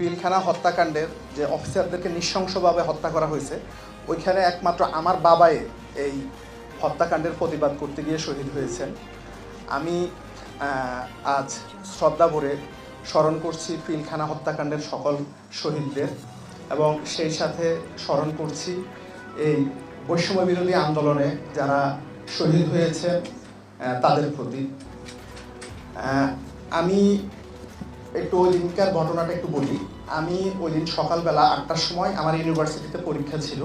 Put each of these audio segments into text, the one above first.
পিলখানা হত্যাকাণ্ডের যে অফিসারদেরকে নৃশংসভাবে হত্যা করা হয়েছে, ওইখানে একমাত্র আমার বাবাই এই হত্যাকাণ্ডের প্রতিবাদ করতে গিয়ে শহীদ হয়েছেন। আমি আজ শ্রদ্ধা ভরে স্মরণ করছি পিলখানা হত্যাকাণ্ডের সকল শহীদদের, এবং সেই সাথে স্মরণ করছি এই বৈষম্য বিরোধী আন্দোলনে যারা শহীদ হয়েছেন তাদের প্রতি। আমি একটু ওই দিনকার ঘটনাটা একটু বলি। আমি ওই দিন সকালবেলা 8টার সময় আমার ইউনিভার্সিটিতে পরীক্ষা ছিল।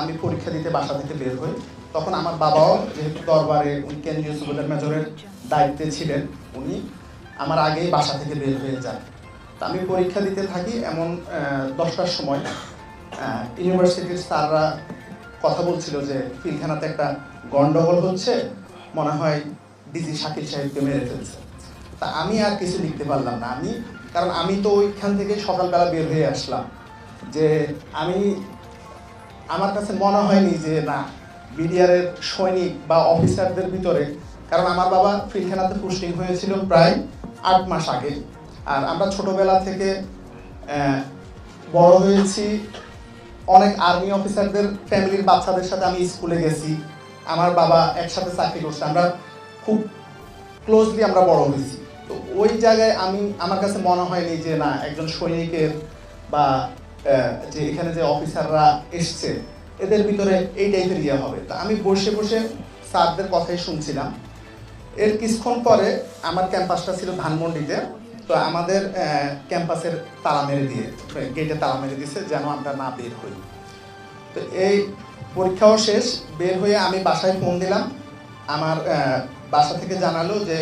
আমি পরীক্ষা দিতে বাসা থেকে বের হই। তখন আমার বাবাও যেহেতু দরবারে উনি কেন্দ্রীয় সুবেদার মেজরের দায়িত্বে ছিলেন, উনি আমার আগেই বাসা থেকে বের হয়ে যান। তা আমি পরীক্ষা দিতে থাকি। এমন 10টার সময় ইউনিভার্সিটির স্যাররা কথা বলছিল যে পিলখানাতে একটা গন্ডগোল হচ্ছে, মনে হয় ডিজি শাকিল সাহেবকে মেরে ফেলছে। তা আমি আর কিছু লিখতে পারলাম না। কারণ আমি তো ওইখান থেকে সকালবেলা বের হয়ে আসলাম, যে আমার কাছে মনে হয়নি যে না বিডিআরের সৈনিক বা অফিসারদের ভিতরে, কারণ আমার বাবা পিলখানাতে পোস্টিং হয়েছিল প্রায় 8 মাস আগে। আর আমরা ছোটবেলা থেকে বড় হয়েছি অনেক আর্মি অফিসারদের ফ্যামিলির বাচ্চাদের সাথে। আমি স্কুলে গেছি, আমার বাবা একসাথে চাকরি করছে, আমরা খুব ক্লোজলি আমরা বড় হয়েছি। তো ওই জায়গায় আমার কাছে মনে হয়নি যে না একজন সৈনিকের বা যে এখানে যে অফিসাররা এসছে এদের ভিতরে এই টাইপের ইয়ে হবে। তা আমি বসে বসে স্যারদের কথাই শুনছিলাম। এর কিছুক্ষণ পরে আমার ক্যাম্পাসটা ছিল ধানমন্ডিতে। তো আমাদের ক্যাম্পাসের তালা মেরে দিয়ে, গেটে তালা মেরে দিয়েছে যেন আমরা না বের হই। তো এই পরীক্ষাও শেষ, বের হয়ে আমি বাসায় ফোন দিলাম। আমার বাসা থেকে জানালো যে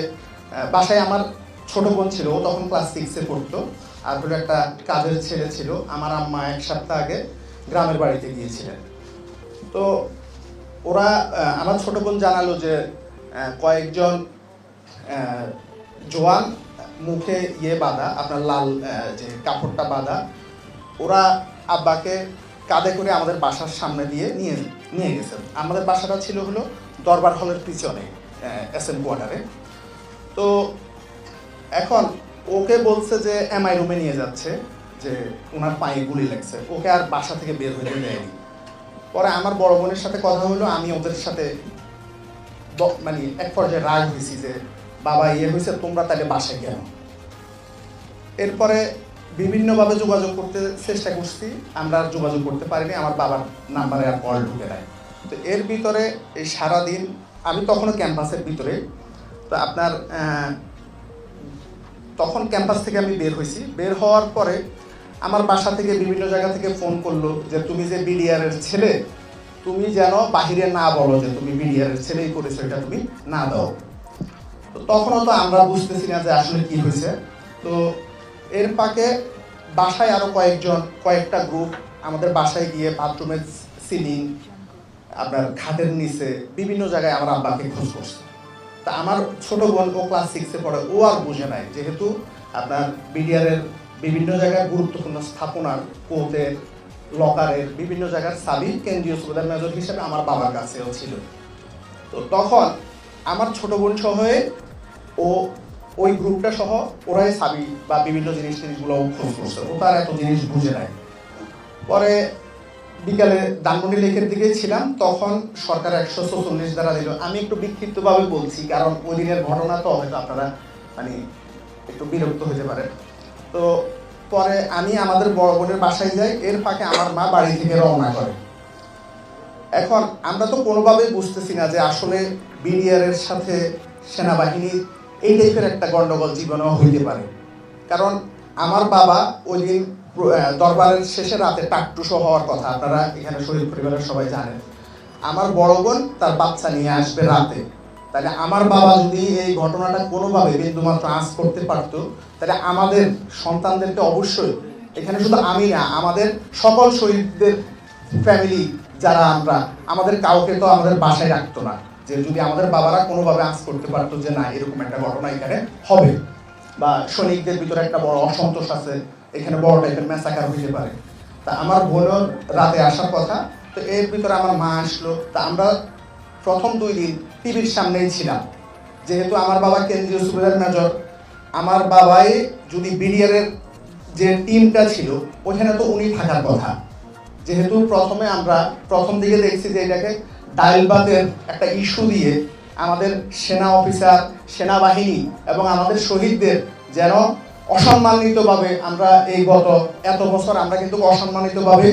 বাসায় আমার ছোট বোন ছিল, ও তখন ক্লাস 6-এ পড়তো, আর হলো একটা কাজের ছেলে ছিল। আমার আম্মা 1 সপ্তাহ আগে গ্রামের বাড়িতে গিয়েছিলেন। তো ওরা আমার ছোট বোন জানালো যে কয়েকজন জওয়ান মুখে বাঁধা, আপনার লাল যে কাপড়টা বাঁধা, ওরা আব্বাকে কাঁধে করে আমাদের বাসার সামনে দিয়ে নিয়ে গেছেন। আমাদের বাসাটা ছিল হলো দরবার হলের পিছনে এসএম কোয়ার্টারে। তো এখন ওকে বলছে যে এমআই রুমে নিয়ে যাচ্ছে, যে ওনার পায়ে গুলি লাগছে, ওকে আর বাসা থেকে বের হতে দেয়নি। পরে আমার বড় বোনের সাথে কথা হলো, আমি ওদের সাথে মানে এক পর্যায়ে রাগ হয়েছি যে বাবা হয়েছে, তোমরা তাহলে বাসায় কেন। এরপরে বিভিন্নভাবে যোগাযোগ করতে চেষ্টা করছি, আমরা আর যোগাযোগ করতে পারিনি, আমার বাবার নাম্বারে আর কল ঢুকে নাই। তো এর ভিতরে এই সারাদিন আমি তখনও ক্যাম্পাসের ভিতরে। তো আপনার তখন ক্যাম্পাস থেকে আমি বের হয়েছি। বের হওয়ার পরে আমার বাসা থেকে বিভিন্ন জায়গা থেকে ফোন করলো যে তুমি যে বিডিআরের ছেলে, তুমি যেন বাহিরে না বলো যে তুমি বিডিআরের ছেলেই করেছো, এটা তুমি না দাও। তো তখনও তো আমরা বুঝতেছি না যে আসলে কি হয়েছে। তো এর ফাঁকে বাসায় আরও কয়েকটা গ্রুপ আমাদের বাসায় গিয়ে বাথরুমের সিলিং, আপনার খাটের নিচে বিভিন্ন জায়গায় আমার আব্বাকে খোঁজ করছে। তা আমার ছোট বোন, ও ক্লাস 6-এ পড়ে, ও আর বুঝে নাই, যেহেতু আপনার বিডিআরের বিভিন্ন জায়গায় গুরুত্বপূর্ণ স্থাপনার, কোর্টের, লকারের বিভিন্ন জায়গার চাবি কেন্দ্রীয় সুবেদার মেজর হিসেবে আমার বাবার কাছেও ছিল। তো তখন আমার ছোট বোন সহ ও ওই গ্রুপটা সহ ওরাই চাবি বা বিভিন্ন জিনিসগুলো খোঁজ করছে, ও তার এত জিনিস বুঝে নাই। পরে বিকালে ধানমন্ডি লেকের দিকে ছিলাম, তখন সরকার 144 ধারা দিল। আমি একটু বিক্ষিপ্তভাবে বলছি, কারণ ওই দিনের ঘটনা তো হয়তো আপনারা মানে একটু বিরক্ত হতে পারে। তো পরে আমি আমাদের বড় বোনের বাসায় যাই, এর ফাঁকে আমার মা বাড়ি থেকে রওনা করে। এখন আমরা তো কোনোভাবেই বুঝতেছি না যে আসলে বিডিআরের সাথে সেনাবাহিনীর এই টাইপের একটা গন্ডগোল জীবনেও হইতে পারে। কারণ আমার বাবা ওই দিন দরবারের শেষে রাতে টাকটুসো হওয়ার কথা, আপনারা এখানে শহীদ পরিবারের সবাই জানেন। আমার বড় বোন তার বাচ্চা নিয়ে আসবে রাতে, তাহলে আমার বাবা যদি এই ঘটনাটা কোনোভাবে বিন্দুমাত্র আঁচ করতে পারতো, তাহলে আমাদের সন্তানদেরকে অবশ্যই, এখানে শুধু আমি না, আমাদের সকল শহীদদের ফ্যামিলি যারা আমরা, আমাদের কাউকে তো আমাদের বাসায় রাখতো না, যে যদি আমাদের বাবারা কোনোভাবে আঁচ করতে পারতো যে না এরকম একটা ঘটনা এখানে হবে, বা সৈনিকদের ভিতরে একটা বড় অসন্তোষ আছে, এখানে বড় টাইপের ম্যাসাকার হইতে পারে। তা আমার বোনের রাতে আসার কথা। তো এর ভিতরে আমার মা আসলো। তা আমরা প্রথম 2 দিন টিভির সামনেই ছিলাম, যেহেতু আমার বাবা কেন্দ্রীয় সুবেদার মেজর। আমার বাবাই যদি বিডিআরের যে টিমটা ছিল ওখানে তো উনি থাকার কথা, যেহেতু আমরা প্রথম দিকে দেখছি যে এটাকে ডাইলবাতের একটা ইস্যু দিয়ে আমাদের সেনা অফিসার, সেনাবাহিনী এবং আমাদের শহীদদের যেন অসম্মানিতভাবে আমরা এই গত এত বছর আমরা কিন্তু অসম্মানিতভাবে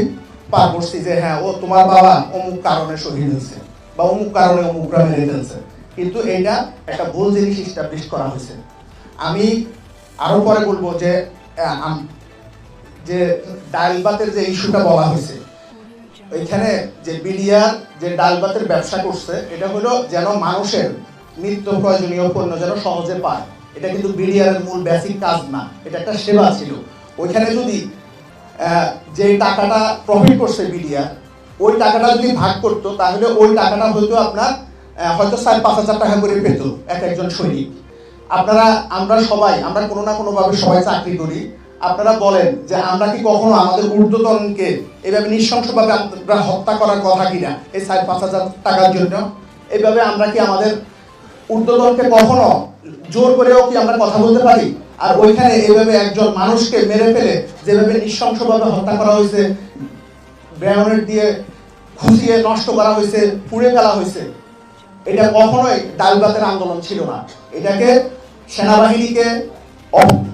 পার করছি যে হ্যাঁ ও তোমার বাবা অমুক কারণে শহীদ হয়েছে বা অমুক কারণে অমুকরা মেরে ফেলছে, কিন্তু এটা একটা ভুল জিনিস ইস্টাবলিশ করা হয়েছে। আমি আরো পরে বলবো যে যে ডাইলবাতের যে ইস্যুটা বলা হয়েছে, ওইখানে যে বিডিআর যে ডালভাতের ব্যবসা করছে এটা হলো যেন মানুষের নিত্য প্রয়োজনীয় পণ্য যেন সহজে পায়, এটা কিন্তু বিডিআর এর মূল বেসিক কাজ না, এটা একটা সেবা ছিল। ওইখানে যদি যে টাকাটা প্রফিট করছে বিডিআর, ওই টাকাটা যদি ভাগ করতো তাহলে ওই টাকাটা হয়তো আপনার হয়তো 4-5 হাজার টাকা করে পেত একজন সৈনিক। আমরা কোনো না কোনো ভাবে সবাই চাকরি করি, আপনারা বলেন যে আমরা কি কখনো আমাদের ঊর্ধ্বতনকে এইভাবে নৃশংসভাবে আমরা হত্যা করার কথা কিনা এই 4-5 হাজার টাকার জন্য? এইভাবে আমরা কি আমাদের ঊর্ধ্বতনকে কখনো জোর করেও কি আমরা কথা বলতে পারি? আর ওইখানে এইভাবে একজন মানুষকে মেরে ফেলে যেভাবে নৃশংসভাবে হত্যা করা হয়েছে, গ্রেনেড দিয়ে খুঁচিয়ে নষ্ট করা হয়েছে, পুড়ে ফেলা হয়েছে, এটা কখনোই ডালভাতের আন্দোলন ছিল না। এটাকে সেনাবাহিনীকে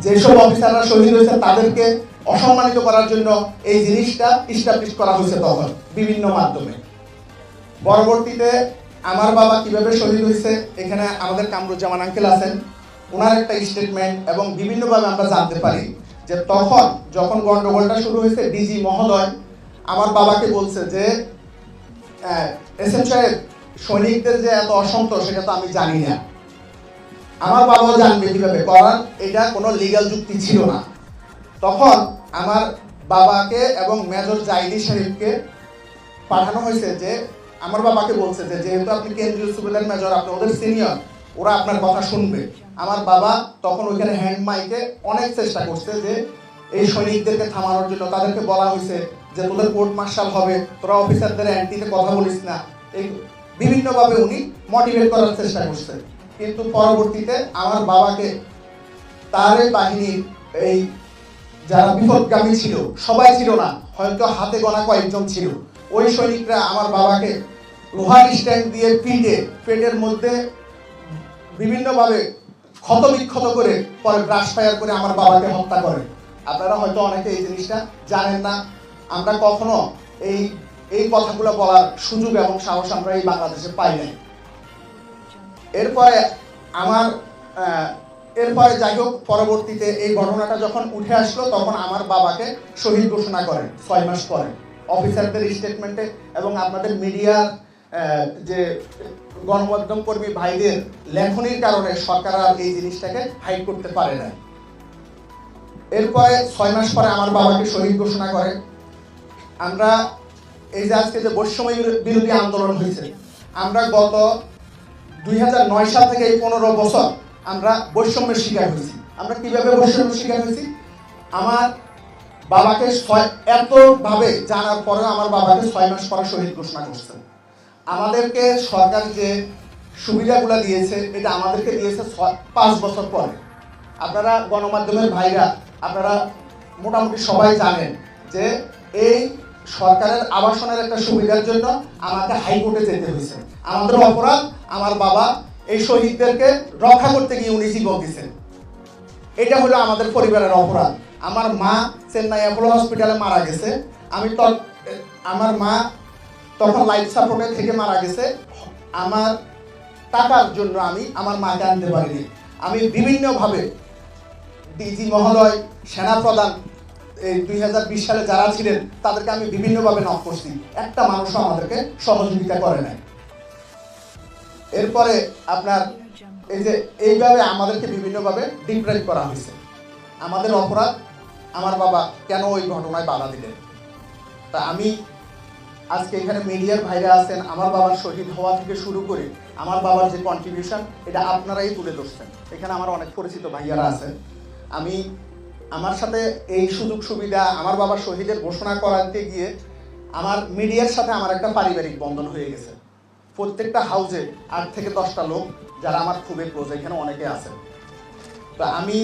যেসব অফিসাররা শহীদ হয়েছে তাদেরকে অসম্মানিত করার জন্য এই জিনিসটা ইস্টাবলিশ করা হয়েছে তখন বিভিন্ন মাধ্যমে। পরবর্তীতে আমার বাবা কিভাবে শহীদ হয়েছে এখানে আমাদের কামরুজ্জামান আঙ্কেল আছেন, ওনার একটা স্টেটমেন্ট এবং বিভিন্নভাবে আমরা জানতে পারি যে তখন যখন গন্ডগোলটা শুরু হয়েছে ডিজি মহোদয় আমার বাবাকে বলছে যে এসএম সাহেব সৈনিকদের যে এত অসন্তোষ সেটা তো আমি জানি না। আমার বাবাও জানবে কিভাবে, কারণ এটা কোনো লিগ্যাল যুক্তি ছিল না। তখন আমার বাবাকে এবং মেজর জাইদি সাহেবকে পাঠানো হয়েছে যে আমার বাবাকে বলছে যে যেহেতু আপনি কেন্দ্রীয় সুবেদার মেজর, আপনি ওদের সিনিয়র, ওরা আপনার কথা শুনবে। আমার বাবা তখন ওইখানে হ্যান্ড মাইকে অনেক চেষ্টা করছে যে এই সৈনিকদেরকে থামানোর জন্য। তাদেরকে বলা হয়েছে যে তোদের কোর্ট মার্শাল হবে, তোরা অফিসারদের অ্যান্টিতে কথা বলিস না, এই বিভিন্নভাবে উনি মোটিভেট করার চেষ্টা করছে। কিন্তু পরবর্তীতে আমার বাবাকে তার এই বাহিনীর এই যারা বিপদগামী ছিল সবাই ছিল না, হয়তো হাতে গোনা কয়েকজন ছিল, ওই সৈনিকরা আমার বাবাকে লোহার স্ট্যান্ড দিয়ে পেটের মধ্যে বিভিন্নভাবে ক্ষত বিক্ষত করে পরে ব্রাশ ফায়ার করে আমার বাবাকে হত্যা করে। আপনারা হয়তো অনেকে এই জিনিসটা জানেন না। আমরা কখনো এই কথাগুলো বলার সুযোগ এবং সাহস আমরা এই বাংলাদেশে পাই নাই। এরপরে যাই হোক, পরবর্তীতে এই ঘটনাটা যখন উঠে আসলো তখন আমার বাবাকে শহীদ ঘোষণা করেন 6 মাস পরে অফিসারদের স্টেটমেন্টে, এবং আপনাদের মিডিয়ার যে গণমাধ্যম কর্মী ভাইদের লেখনির কারণে সরকার আর এই জিনিসটাকে হাইড করতে পারে না। এরপরে 6 মাস পরে আমার বাবাকে শহীদ ঘোষণা করে। আমরা এই যে আজকে যে বৈষম্য বিরোধী আন্দোলন হয়েছে, আমরা গত 2009 সাল থেকে এই 15 বছর আমরা বৈষম্যের শিকার হয়েছি। আমরা কিভাবে বৈষম্যের শিকার হয়েছি? আমার বাবাকে এতভাবে জানার পরেও আমার বাবাকে 6 মাস পরে শহীদ ঘোষণা করছে। আমাদেরকে সরকার যে সুবিধাগুলো দিয়েছে এটা আমাদেরকে দিয়েছে 5 বছর পরে। আপনারা গণমাধ্যমের ভাইরা আপনারা মোটামুটি সবাই জানেন যে এই সরকারের আবাসনের একটা সুবিধার জন্য আমাকে হাইকোর্টে যেতে হয়েছে। আমাদের অপরাধ, আমার বাবা এই শহীদদেরকে রক্ষা করতে গিয়ে উনি জীবন দিয়েছেন, এটা হলো আমাদের পরিবারের অপরাধ। আমার মা চেন্নাই অ্যাপোলো হসপিটালে মারা গেছে, আমার মা তখন লাইফ সাপোর্টে থেকে মারা গেছে। আমার টাকার জন্য আমি আমার মাকে আনতে পারিনি। আমি বিভিন্নভাবে ডিজি মহোদয়, সেনাপ্রধান এই 2020 সালে যারা ছিলেন তাদেরকে আমি বিভিন্নভাবে নক করছি, একটা মানুষও আমাদেরকে সহযোগিতা করে নাই। এরপরে আপনার এই যে এইভাবে আমাদেরকে বিভিন্নভাবে ডিপ্রাইভ করা হয়েছে। আমাদের অপরাধ, আমার বাবা কেন ওই ঘটনায় বাধা দিলেন? তা আমি আজকে এখানে মিডিয়ার ভাইরা আছেন, আমার বাবার শহীদ হওয়া থেকে শুরু করে আমার বাবার যে কন্ট্রিবিউশন এটা আপনারাই তুলে ধরছেন। এখানে আমার অনেক পরিচিত ভাইয়ারা আছেন। আমার সাথে এই সুযোগ সুবিধা আমার বাবার শহীদের ঘোষণা করাতে গিয়ে আমার মিডিয়ার সাথে আমার একটা পারিবারিক বন্ধন হয়ে গেছে। প্রত্যেকটা হাউসে 8 থেকে 10টা লোক যারা আমার খুবই ক্লোজ, এখানে অনেকে আছেন। তো আমি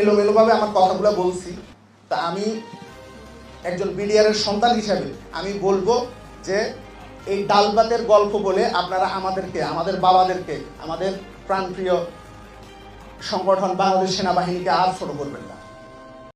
এলোমেলোভাবে আমার কথাগুলো বলছি। তা আমি একজন বিডিআরের সন্তান হিসাবে আমি বলবো যে এই ডাল ভাতের গল্প বলে আপনারা আমাদেরকে, আমাদের বাবাদেরকে, আমাদের প্রাণপ্রিয় সংগঠন বাংলাদেশ সেনাবাহিনীকে আর ছোট করবেন না।